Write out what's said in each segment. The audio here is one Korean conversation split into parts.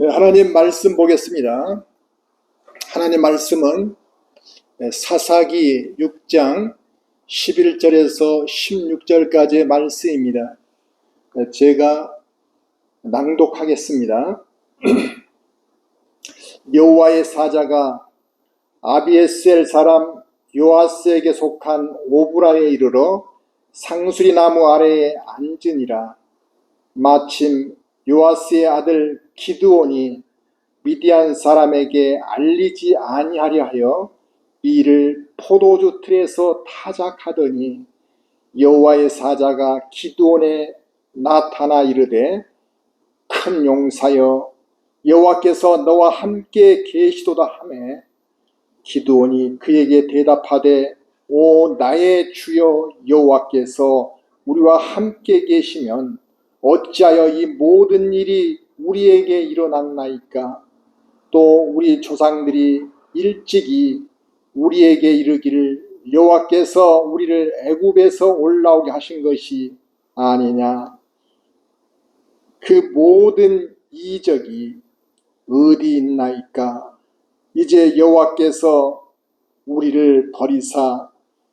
하나님 말씀 보겠습니다. 하나님 말씀은 사사기 6장 11절에서 16절까지의 말씀입니다. 제가 낭독하겠습니다. 여호와의 사자가 아비에셀 사람 요아스에게 속한 오브라에 이르러 상수리 나무 아래에 앉으니라. 마침 요아스의 아들 기드온이 미디안 사람에게 알리지 아니하려 하여 이를 포도주 틀에서 타작하더니 여호와의 사자가 기드온에 나타나 이르되 큰 용사여 여호와께서 너와 함께 계시도다 하매 기드온이 그에게 대답하되 오 나의 주여 여호와께서 우리와 함께 계시면 어찌하여 이 모든 일이 우리에게 일어났나이까? 또 우리 조상들이 일찍이 우리에게 이르기를 여호와께서 우리를 애굽에서 올라오게 하신 것이 아니냐? 그 모든 이적이 어디 있나이까? 이제 여호와께서 우리를 버리사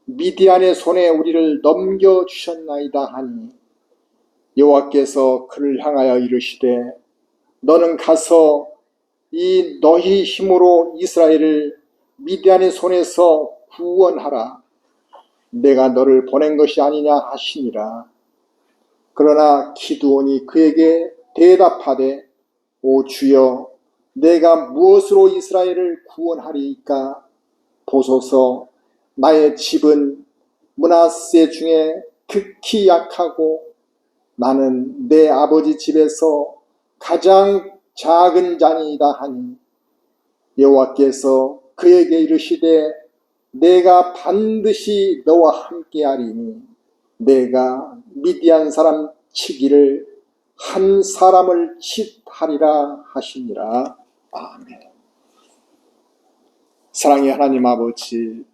미디안의 손에 우리를 넘겨주셨나이다 하니 여호와께서 그를 향하여 이르시되 너는 가서 이 너희 힘으로 이스라엘을 미디안의 손에서 구원하라. 내가 너를 보낸 것이 아니냐 하시니라. 그러나 기드온이 그에게 대답하되 오 주여 내가 무엇으로 이스라엘을 구원하리이까? 보소서 나의 집은 므낫세 중에 극히 약하고 나는 내 아버지 집에서 가장 작은 자니이다 하니 여호와께서 그에게 이르시되 내가 반드시 너와 함께하리니 내가 미디안 사람 치기를 한 사람을 칫하리라 하시니라. 아멘. 사랑의 하나님 아버지,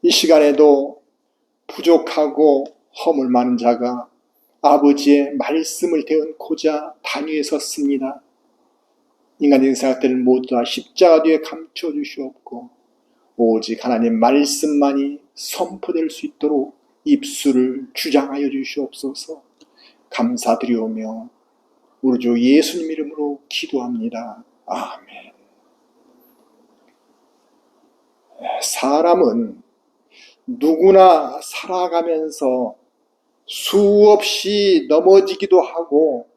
이 시간에도 부족하고 허물 많은 자가 아버지의 말씀을 대언고자 단위에 섰습니다. 인간적인 생각들을 모두 다 십자가 뒤에 감춰주시옵고 오직 하나님 말씀만이 선포될 수 있도록 입술을 주장하여 주시옵소서. 감사드리오며 우리 주 예수님 이름으로 기도합니다. 아멘. 사람은 누구나 살아가면서 수없이 넘어지기도 하고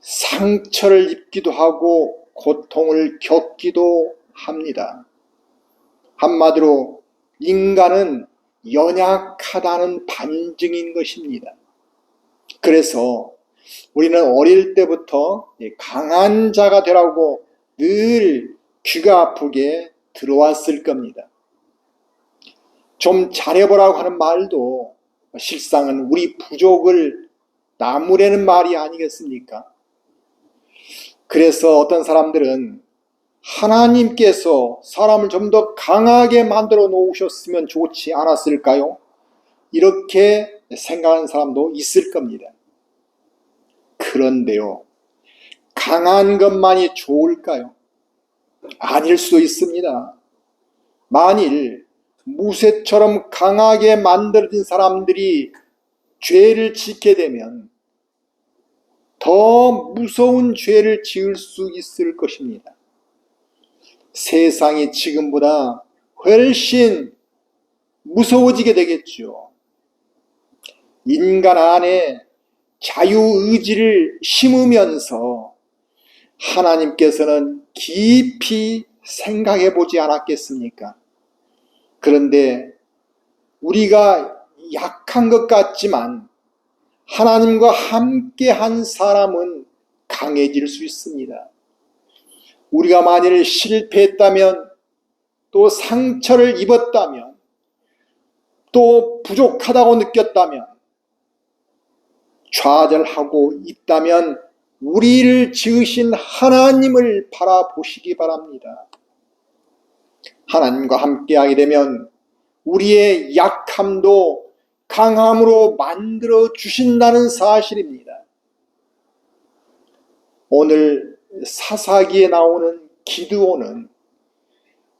상처를 입기도 하고 고통을 겪기도 합니다. 한마디로 인간은 연약하다는 반증인 것입니다. 그래서 우리는 어릴 때부터 강한 자가 되라고 늘 귀가 아프게 들어왔을 겁니다. 좀 잘해보라고 하는 말도 실상은 우리 부족을 나무라는 말이 아니겠습니까? 그래서 어떤 사람들은 하나님께서 사람을 좀 더 강하게 만들어 놓으셨으면 좋지 않았을까요? 이렇게 생각하는 사람도 있을 겁니다. 그런데요, 강한 것만이 좋을까요? 아닐 수도 있습니다. 만일 무쇠처럼 강하게 만들어진 사람들이 죄를 짓게 되면 더 무서운 죄를 지을 수 있을 것입니다. 세상이 지금보다 훨씬 무서워지게 되겠죠. 인간 안에 자유의지를 심으면서 하나님께서는 깊이 생각해 보지 않았겠습니까? 그런데 우리가 약한 것 같지만 하나님과 함께 한 사람은 강해질 수 있습니다. 우리가 만일 실패했다면, 또 상처를 입었다면, 또 부족하다고 느꼈다면, 좌절하고 있다면 우리를 지으신 하나님을 바라보시기 바랍니다. 하나님과 함께하게 되면 우리의 약함도 강함으로 만들어 주신다는 사실입니다. 오늘 사사기에 나오는 기드온은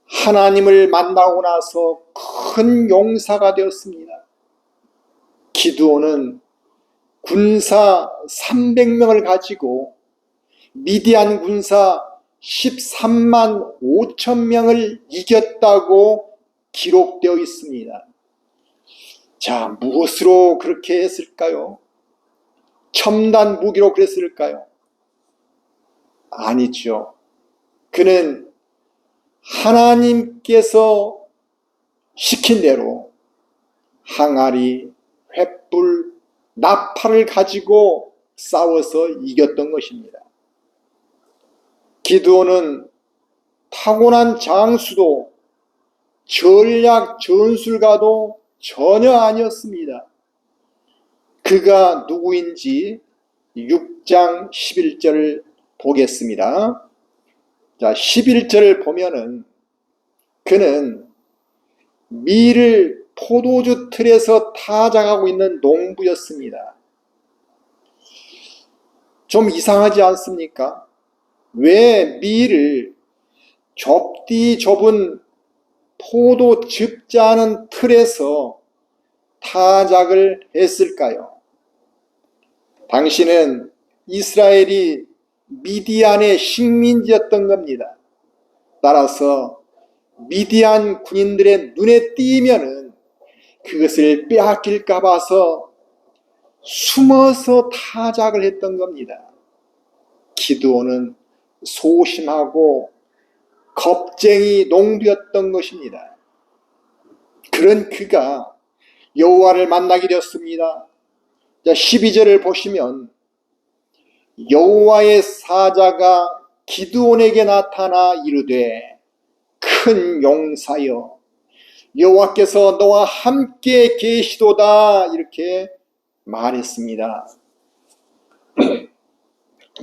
하나님을 만나고 나서 큰 용사가 되었습니다. 기드온은 군사 300명을 가지고 미디안 군사 13만 5천 명을 이겼다고 기록되어 있습니다. 자, 무엇으로 그렇게 했을까요? 첨단 무기로 그랬을까요? 아니죠. 그는 하나님께서 시킨 대로 항아리, 횃불, 나팔을 가지고 싸워서 이겼던 것입니다. 기드온은 타고난 장수도 전략 전술가도 전혀 아니었습니다. 그가 누구인지 6장 11절을 보겠습니다. 자, 11절을 보면은 그는 밀을 포도주 틀에서 타작하고 있는 농부였습니다. 좀 이상하지 않습니까? 왜 밀을 좁디 좁은 포도 즙지 않은 틀에서 타작을 했을까요? 당시는 이스라엘이 미디안의 식민지였던 겁니다. 따라서 미디안 군인들의 눈에 띄면은 그것을 빼앗길까 봐서 숨어서 타작을 했던 겁니다. 기드온은 소심하고 겁쟁이 농부였던 것입니다. 그런 그가 여호와를 만나게 되었습니다. 12절을 보시면 여호와의 사자가 기드온에게 나타나 이르되 큰 용사여 여호와께서 너와 함께 계시도다 이렇게 말했습니다.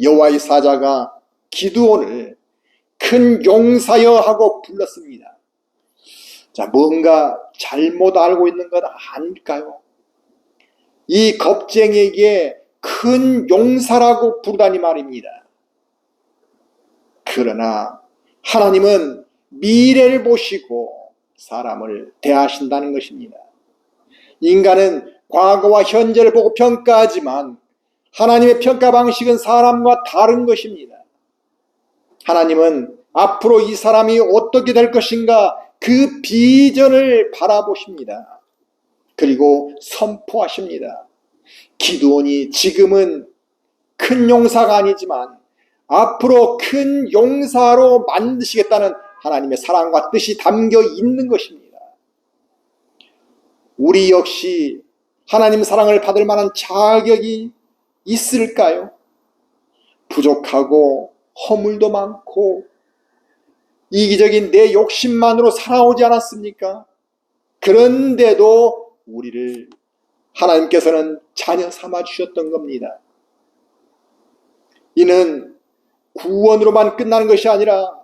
여호와의 사자가 기드온을 큰 용사여 하고 불렀습니다. 자, 뭔가 잘못 알고 있는 것 아닐까요? 이 겁쟁이에게 큰 용사라고 부르다니 말입니다. 그러나 하나님은 미래를 보시고 사람을 대하신다는 것입니다. 인간은 과거와 현재를 보고 평가하지만 하나님의 평가 방식은 사람과 다른 것입니다. 하나님은 앞으로 이 사람이 어떻게 될 것인가 그 비전을 바라보십니다. 그리고 선포하십니다. 기드온이 지금은 큰 용사가 아니지만 앞으로 큰 용사로 만드시겠다는 하나님의 사랑과 뜻이 담겨 있는 것입니다. 우리 역시 하나님 사랑을 받을 만한 자격이 있을까요? 부족하고 허물도 많고 이기적인 내 욕심만으로 살아오지 않았습니까? 그런데도 우리를 하나님께서는 자녀 삼아 주셨던 겁니다. 이는 구원으로만 끝나는 것이 아니라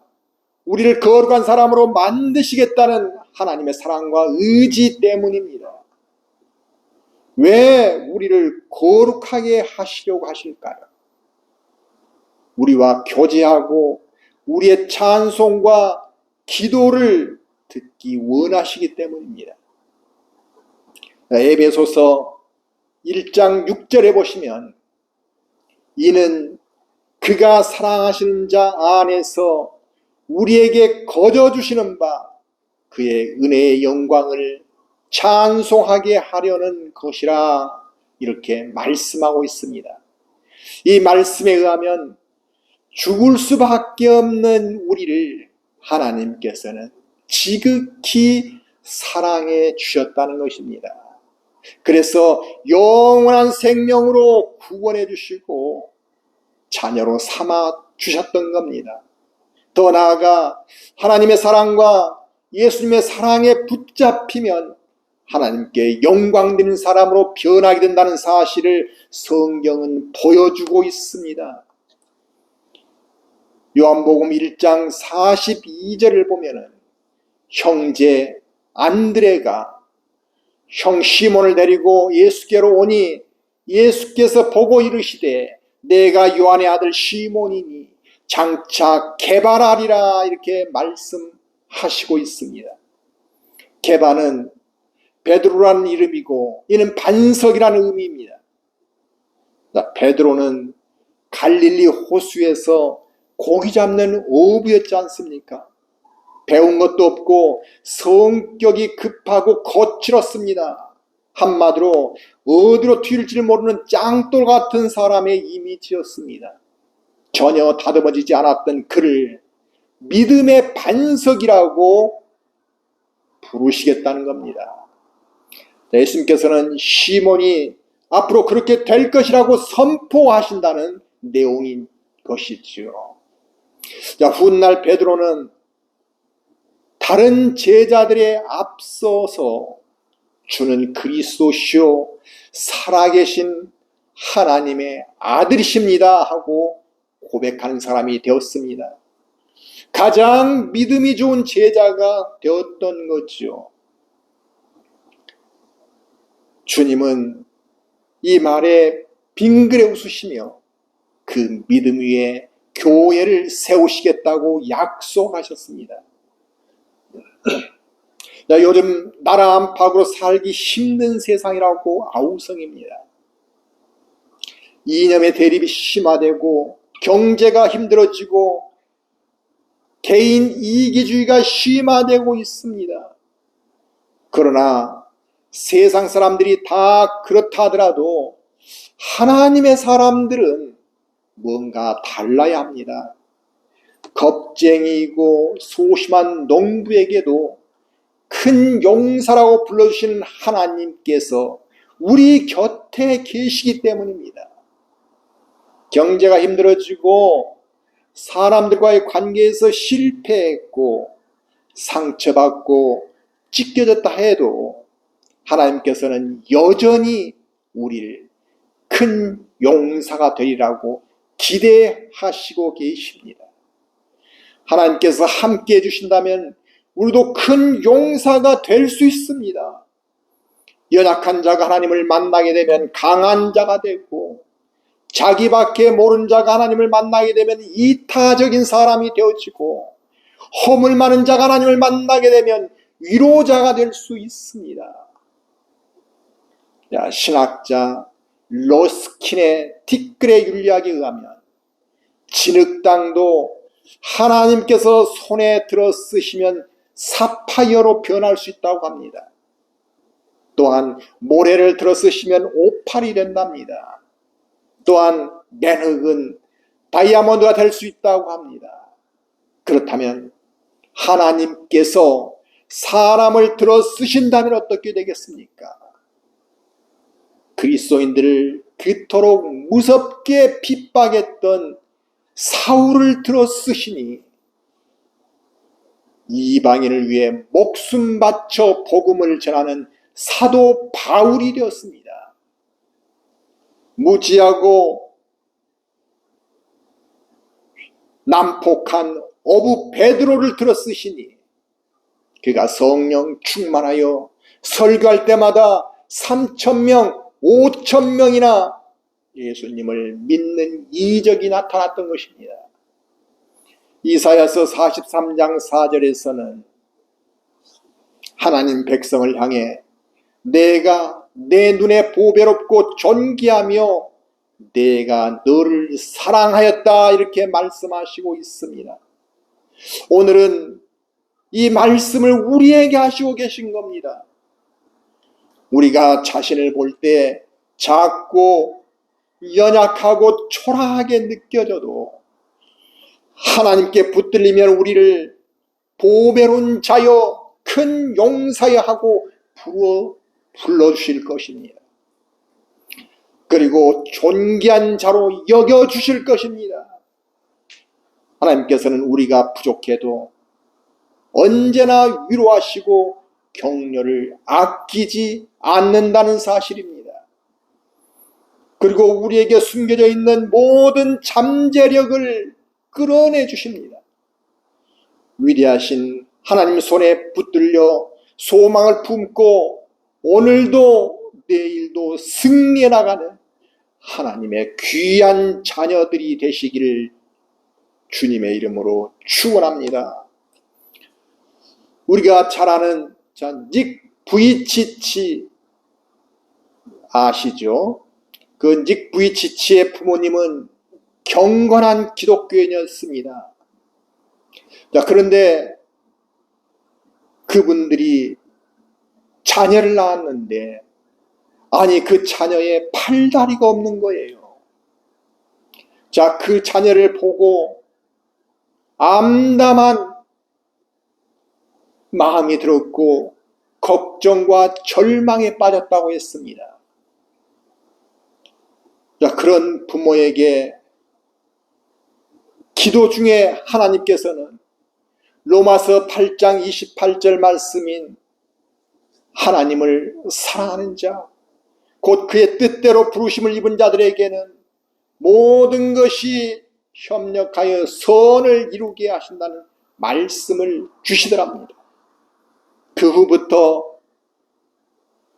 우리를 거룩한 사람으로 만드시겠다는 하나님의 사랑과 의지 때문입니다. 왜 우리를 거룩하게 하시려고 하실까요? 우리와 교제하고 우리의 찬송과 기도를 듣기 원하시기 때문입니다. 에베소서 1장 6절에 보시면 이는 그가 사랑하시는 자 안에서 우리에게 거저 주시는 바 그의 은혜의 영광을 찬송하게 하려는 것이라 이렇게 말씀하고 있습니다. 이 말씀에 의하면 죽을 수밖에 없는 우리를 하나님께서는 지극히 사랑해 주셨다는 것입니다. 그래서 영원한 생명으로 구원해 주시고 자녀로 삼아 주셨던 겁니다. 더 나아가 하나님의 사랑과 예수님의 사랑에 붙잡히면 하나님께 영광되는 사람으로 변하게 된다는 사실을 성경은 보여주고 있습니다. 요한복음 1장 42절을 보면은 형제 안드레가 형 시몬을 데리고 예수께로 오니 예수께서 보고 이르시되 내가 요한의 아들 시몬이니 장차 개발하리라 이렇게 말씀하시고 있습니다. 개발은 베드로라는 이름이고 이는 반석이라는 의미입니다. 베드로는 갈릴리 호수에서 고기 잡는 어부였지 않습니까? 배운 것도 없고 성격이 급하고 거칠었습니다. 한마디로 어디로 튈지 모르는 짱돌 같은 사람의 이미지였습니다. 전혀 다듬어지지 않았던 그를 믿음의 반석이라고 부르시겠다는 겁니다. 예수님께서는 시몬이 앞으로 그렇게 될 것이라고 선포하신다는 내용인 것이지요. 훗날 베드로는 다른 제자들에 앞서서 주는 그리스도시요 살아계신 하나님의 아들이십니다 하고 고백하는 사람이 되었습니다. 가장 믿음이 좋은 제자가 되었던 거죠. 주님은 이 말에 빙그레 웃으시며 그 믿음 위에 교회를 세우시겠다고 약속하셨습니다. 요즘 나라 안팎으로 살기 힘든 세상이라고 아우성입니다. 이념의 대립이 심화되고 경제가 힘들어지고 개인 이기주의가 심화되고 있습니다. 그러나 세상 사람들이 다 그렇다 하더라도 하나님의 사람들은 뭔가 달라야 합니다. 겁쟁이이고 소심한 농부에게도 큰 용사라고 불러주시는 하나님께서 우리 곁에 계시기 때문입니다. 경제가 힘들어지고 사람들과의 관계에서 실패했고 상처받고 찢겨졌다 해도 하나님께서는 여전히 우리를 큰 용사가 되리라고 기대하시고 계십니다. 하나님께서 함께 해주신다면 우리도 큰 용사가 될 수 있습니다. 연약한 자가 하나님을 만나게 되면 강한 자가 되고 자기밖에 모르는 자가 하나님을 만나게 되면 이타적인 사람이 되어지고 허물 많은 자가 하나님을 만나게 되면 위로자가 될 수 있습니다. 신학자 러스킨의 티끌의 윤리학에 의하면 진흙당도 하나님께서 손에 들어 쓰시면 사파이어로 변할 수 있다고 합니다. 또한 모래를 들어 쓰시면 오팔이 된답니다. 또한 맨흙은 다이아몬드가 될 수 있다고 합니다. 그렇다면 하나님께서 사람을 들어 쓰신다면 어떻게 되겠습니까? 그리스도인들을 그토록 무섭게 핍박했던 사울을 들어 쓰시니 이방인을 위해 목숨 바쳐 복음을 전하는 사도 바울이 되었습니다. 무지하고 난폭한 어부 베드로를 들어 쓰시니 그가 성령 충만하여 설교할 때마다 3,000명, 5,000명이나 예수님을 믿는 이적이 나타났던 것입니다. 이사야서 43장 4절에서는 하나님 백성을 향해 내가 내 눈에 보배롭고 존귀하며 내가 너를 사랑하였다 이렇게 말씀하시고 있습니다. 오늘은 이 말씀을 우리에게 하시고 계신 겁니다. 우리가 자신을 볼 때 작고 연약하고 초라하게 느껴져도 하나님께 붙들리면 우리를 보배로운 자여 큰 용사여 하고 불러주실 것입니다. 그리고 존귀한 자로 여겨주실 것입니다. 하나님께서는 우리가 부족해도 언제나 위로하시고 격려를 아끼지 않는다는 사실입니다. 그리고 우리에게 숨겨져 있는 모든 잠재력을 끌어내 주십니다. 위대하신 하나님 손에 붙들려 소망을 품고 오늘도 내일도 승리해 나가는 하나님의 귀한 자녀들이 되시기를 주님의 이름으로 축원합니다. 우리가 잘 아는 닉 부이치치 아시죠? 그 닉 부이치치의 부모님은 경건한 기독교인이었습니다. 자, 그런데 그분들이 자녀를 낳았는데, 아니, 그 자녀의 팔다리가 없는 거예요. 자, 그 자녀를 보고 암담한 마음이 들었고 걱정과 절망에 빠졌다고 했습니다. 자, 그런 부모에게 기도 중에 하나님께서는 로마서 8장 28절 말씀인 하나님을 사랑하는 자, 곧 그의 뜻대로 부르심을 입은 자들에게는 모든 것이 협력하여 선을 이루게 하신다는 말씀을 주시더랍니다. 그 후부터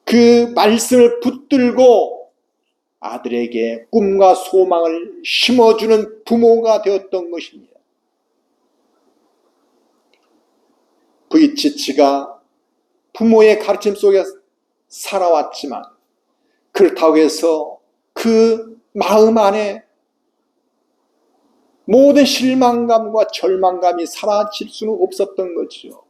그 말씀을 붙들고 아들에게 꿈과 소망을 심어주는 부모가 되었던 것입니다. 부이치치가 부모의 가르침 속에 살아왔지만 그렇다고 해서 그 마음 안에 모든 실망감과 절망감이 사라질 수는 없었던 거죠.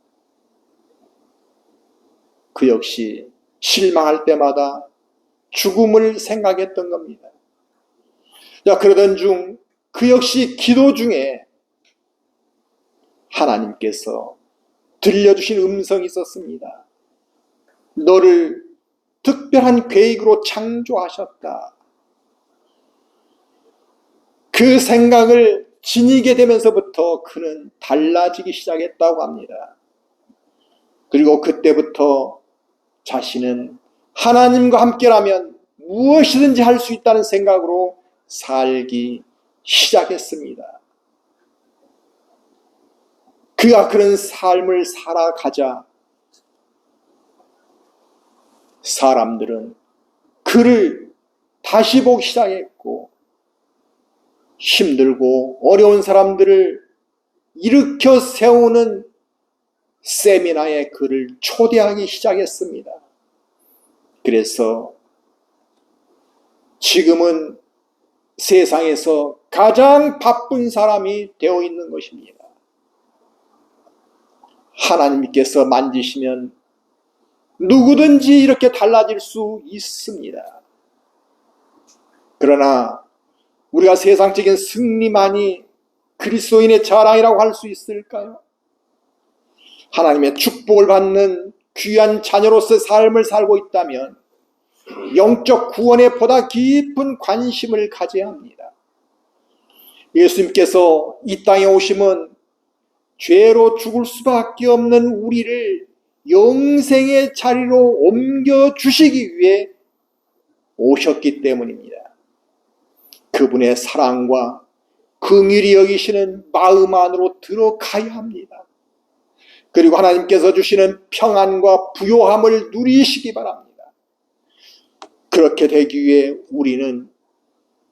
그 역시 실망할 때마다 죽음을 생각했던 겁니다. 자, 그러던 중 그 역시 기도 중에 하나님께서 들려주신 음성이 있었습니다. 너를 특별한 계획으로 창조하셨다. 그 생각을 지니게 되면서부터 그는 달라지기 시작했다고 합니다. 그리고 그때부터 자신은 하나님과 함께라면 무엇이든지 할 수 있다는 생각으로 살기 시작했습니다. 그가 그런 삶을 살아가자 사람들은 그를 다시 보기 시작했고 힘들고 어려운 사람들을 일으켜 세우는 세미나에 그를 초대하기 시작했습니다. 그래서 지금은 세상에서 가장 바쁜 사람이 되어 있는 것입니다. 하나님께서 만지시면 누구든지 이렇게 달라질 수 있습니다. 그러나 우리가 세상적인 승리만이 그리스도인의 자랑이라고 할 수 있을까요? 하나님의 축복을 받는 귀한 자녀로서의 삶을 살고 있다면 영적 구원에 보다 깊은 관심을 가져야 합니다. 예수님께서 이 땅에 오심은 죄로 죽을 수밖에 없는 우리를 영생의 자리로 옮겨주시기 위해 오셨기 때문입니다. 그분의 사랑과 긍휼히 여기시는 마음 안으로 들어가야 합니다. 그리고 하나님께서 주시는 평안과 부요함을 누리시기 바랍니다. 그렇게 되기 위해 우리는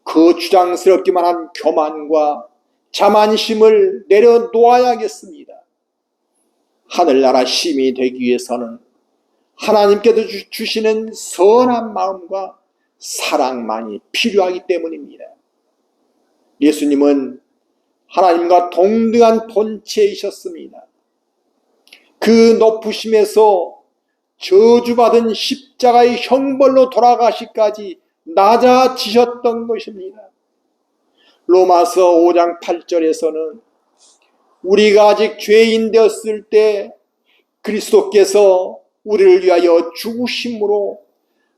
그 주장스럽기만 한 교만과 자만심을 내려놓아야겠습니다. 하늘나라 시민이 되기 위해서는 하나님께서 주시는 선한 마음과 사랑만이 필요하기 때문입니다. 예수님은 하나님과 동등한 본체이셨습니다. 그 높으심에서 저주받은 십자가의 형벌로 돌아가시기까지 낮아지셨던 것입니다. 로마서 5장 8절에서는 우리가 아직 죄인 되었을 때 그리스도께서 우리를 위하여 죽으심으로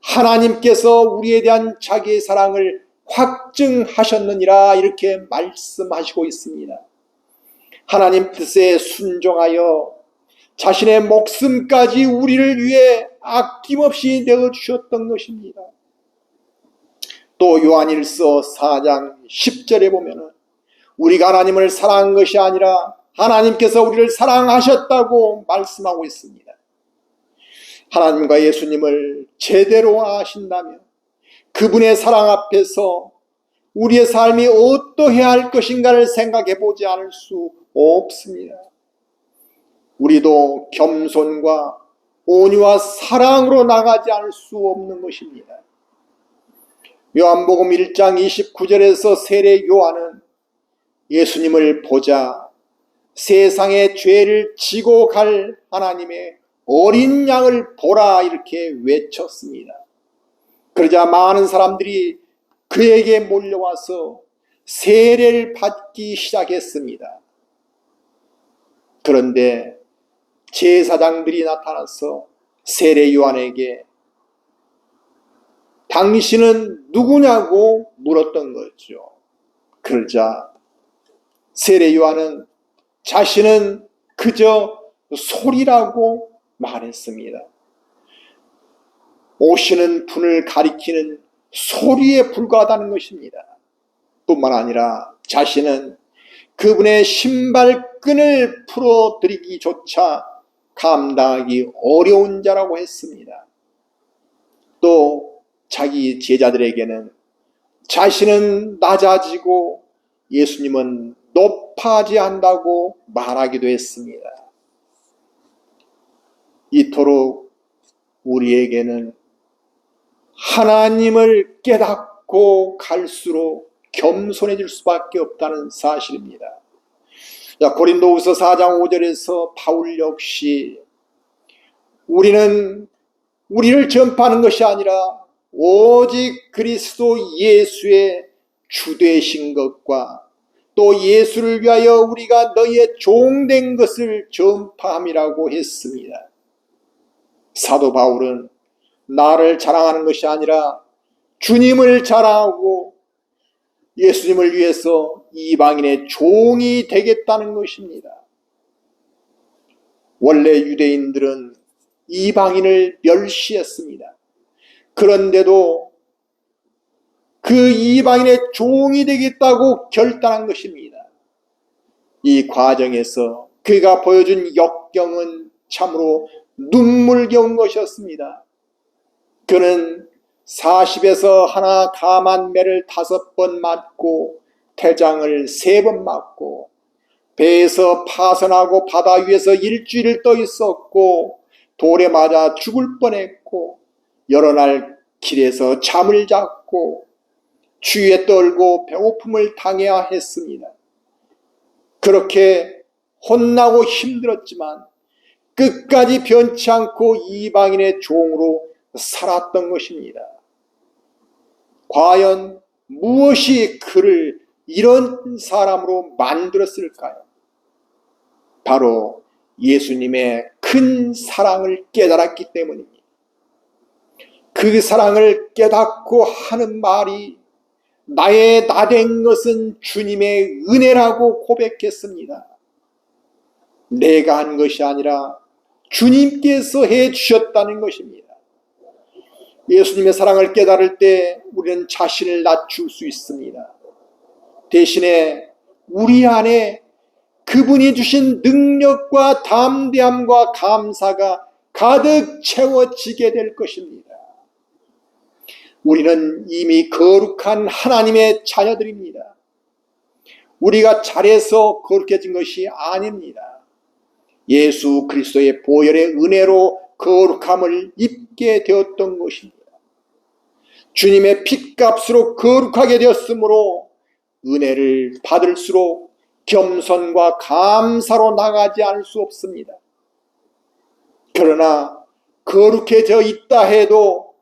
하나님께서 우리에 대한 자기의 사랑을 확증하셨느니라 이렇게 말씀하시고 있습니다. 하나님 뜻에 순종하여 자신의 목숨까지 우리를 위해 아낌없이 내어주셨던 것입니다. 또 요한일서 4장 10절에 보면 우리가 하나님을 사랑한 것이 아니라 하나님께서 우리를 사랑하셨다고 말씀하고 있습니다. 하나님과 예수님을 제대로 아신다면 그분의 사랑 앞에서 우리의 삶이 어떠해야 할 것인가를 생각해 보지 않을 수 없습니다. 우리도 겸손과 온유와 사랑으로 나가지 않을 수 없는 것입니다. 요한복음 1장 29절에서 세례 요한은 예수님을 보자 세상의 죄를 지고 갈 하나님의 어린 양을 보라 이렇게 외쳤습니다. 그러자 많은 사람들이 그에게 몰려와서 세례를 받기 시작했습니다. 그런데 제사장들이 나타나서 세례 요한에게 당신은 누구냐고 물었던 거죠. 그러자 세례 요한은 자신은 그저 소리라고 말했습니다. 오시는 분을 가리키는 소리에 불과하다는 것입니다. 뿐만 아니라 자신은 그분의 신발끈을 풀어드리기조차 감당하기 어려운 자라고 했습니다. 또 자기 제자들에게는 자신은 낮아지고 예수님은 높아지한다고 말하기도 했습니다. 이토록 우리에게는 하나님을 깨닫고 갈수록 겸손해질 수밖에 없다는 사실입니다. 고린도후서 4장 5절에서 바울 역시 우리는 우리를 전파하는 것이 아니라 오직 그리스도 예수의 주되신 것과 또 예수를 위하여 우리가 너희의 종된 것을 전파함이라고 했습니다. 사도 바울은 나를 자랑하는 것이 아니라 주님을 자랑하고 예수님을 위해서 이방인의 종이 되겠다는 것입니다. 원래 유대인들은 이방인을 멸시했습니다. 그런데도 그 이방인의 종이 되겠다고 결단한 것입니다. 이 과정에서 그가 보여준 역경은 참으로 눈물겨운 것이었습니다. 그는 40에서 하나 감한 매를 5번 맞고 태장을 3번 맞고 배에서 파선하고 바다 위에서 일주일을 떠 있었고 돌에 맞아 죽을 뻔했고 여러 날 길에서 잠을 잤고 추위에 떨고 배고픔을 당해야 했습니다. 그렇게 혼나고 힘들었지만 끝까지 변치 않고 이방인의 종으로 살았던 것입니다. 과연 무엇이 그를 이런 사람으로 만들었을까요? 바로 예수님의 큰 사랑을 깨달았기 때문입니다. 그 사랑을 깨닫고 하는 말이 나의 나된 것은 주님의 은혜라고 고백했습니다. 내가 한 것이 아니라 주님께서 해 주셨다는 것입니다. 예수님의 사랑을 깨달을 때 우리는 자신을 낮출 수 있습니다. 대신에 우리 안에 그분이 주신 능력과 담대함과 감사가 가득 채워지게 될 것입니다. 우리는 이미 거룩한 하나님의 자녀들입니다. 우리가 잘해서 거룩해진 것이 아닙니다. 예수 그리스도의 보혈의 은혜로 거룩함을 입게 되었던 것입니다. 주님의 핏값으로 거룩하게 되었으므로 은혜를 받을수록 겸손과 감사로 나가지 않을 수 없습니다. 그러나 거룩해져 있다 해도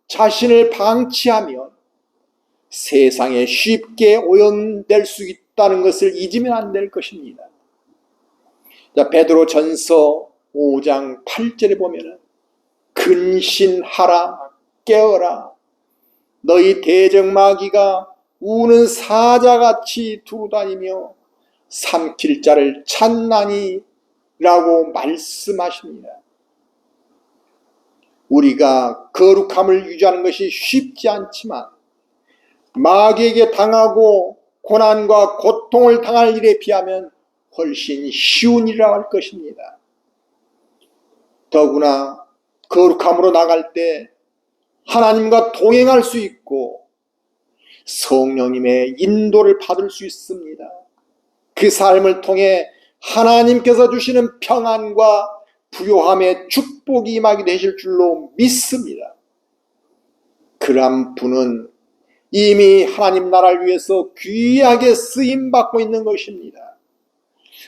자신을 방치하면 세상에 쉽게 오염될 수 있다는 것을 잊으면 안 될 것입니다. 베드로전서 5장 8절에 보면 근신하라 깨어라 너희 대적마귀가 우는 사자같이 두루다니며 삼킬 자를 찾나니 라고 말씀하십니다. 우리가 거룩함을 유지하는 것이 쉽지 않지만 마귀에게 당하고 고난과 고통을 당할 일에 비하면 훨씬 쉬운 일이라고 할 것입니다. 더구나 거룩함으로 나갈 때 하나님과 동행할 수 있고 성령님의 인도를 받을 수 있습니다. 그 삶을 통해 하나님께서 주시는 평안과 부요함의 축복이 임하게 되실 줄로 믿습니다. 그러한 분은 이미 하나님 나라를 위해서 귀하게 쓰임받고 있는 것입니다.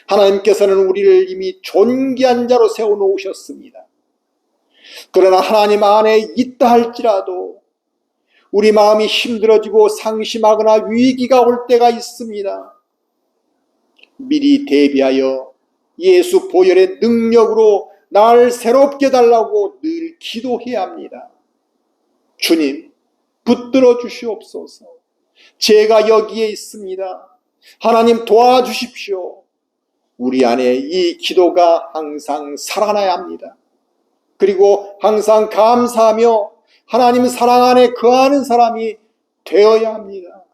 하나님께서는 우리를 이미 존귀한 자로 세워놓으셨습니다. 그러나 하나님 안에 있다 할지라도 우리 마음이 힘들어지고 상심하거나 위기가 올 때가 있습니다. 미리 대비하여 예수 보혈의 능력으로 날 새롭게 달라고 늘 기도해야 합니다. 주님, 붙들어 주시옵소서. 제가 여기에 있습니다. 하나님 도와주십시오. 우리 안에 이 기도가 항상 살아나야 합니다. 그리고 항상 감사하며 하나님 사랑 안에 거하는 사람이 되어야 합니다.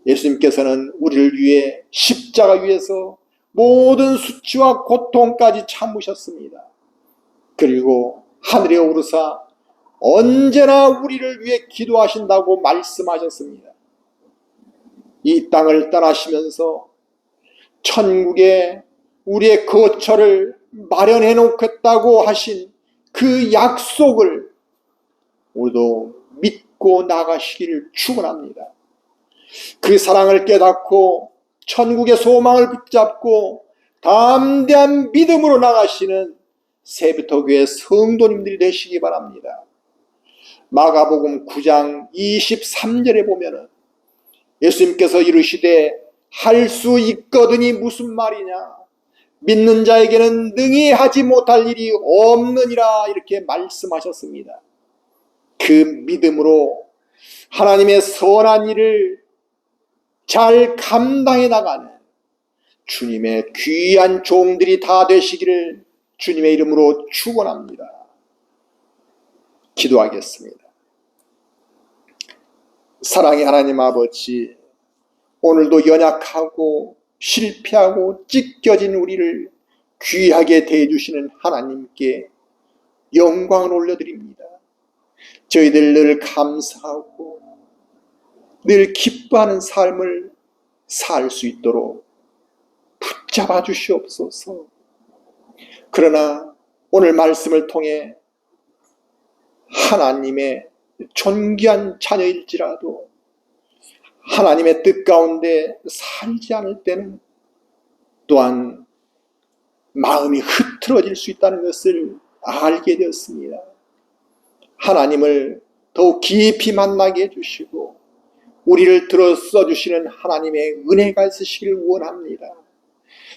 예수님께서는 우리를 위해 십자가 위에서 모든 수치와 고통까지 참으셨습니다. 그리고 하늘에 오르사 언제나 우리를 위해 기도하신다고 말씀하셨습니다. 이 땅을 떠나시면서 천국에 우리의 거처를 마련해 놓겠다고 하신 그 약속을 우리도 믿고 나가시기를 축원합니다. 그 사랑을 깨닫고 천국의 소망을 붙잡고 담대한 믿음으로 나가시는 세부터교회 성도님들이 되시기 바랍니다. 마가복음 9장 23절에 보면은 예수님께서 이르시되 할 수 있거든이 무슨 말이냐, 믿는 자에게는 능히 하지 못할 일이 없느니라, 이렇게 말씀하셨습니다. 그 믿음으로 하나님의 선한 일을 잘 감당해 나가는 주님의 귀한 종들이 다 되시기를 주님의 이름으로 축원합니다. 기도하겠습니다. 사랑의 하나님 아버지, 오늘도 연약하고 실패하고 찢겨진 우리를 귀하게 대해주시는 하나님께 영광을 올려드립니다. 저희들 늘 감사하고 늘 기뻐하는 삶을 살 수 있도록 붙잡아 주시옵소서. 그러나 오늘 말씀을 통해 하나님의 존귀한 자녀일지라도 하나님의 뜻 가운데 살지 않을 때는 또한 마음이 흐트러질 수 있다는 것을 알게 되었습니다. 하나님을 더욱 깊이 만나게 해주시고 우리를 들어써 주시는 하나님의 은혜가 있으시길 원합니다.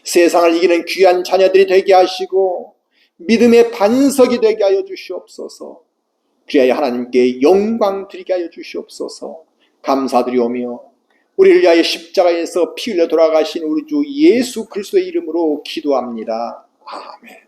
세상을 이기는 귀한 자녀들이 되게 하시고 믿음의 반석이 되게 하여 주시옵소서. 그리하여 하나님께 영광 드리게 하여 주시옵소서. 감사드리오며 우리를 위하여 십자가에서 피 흘려 돌아가신 우리 주 예수 그리스도의 이름으로 기도합니다. 아멘.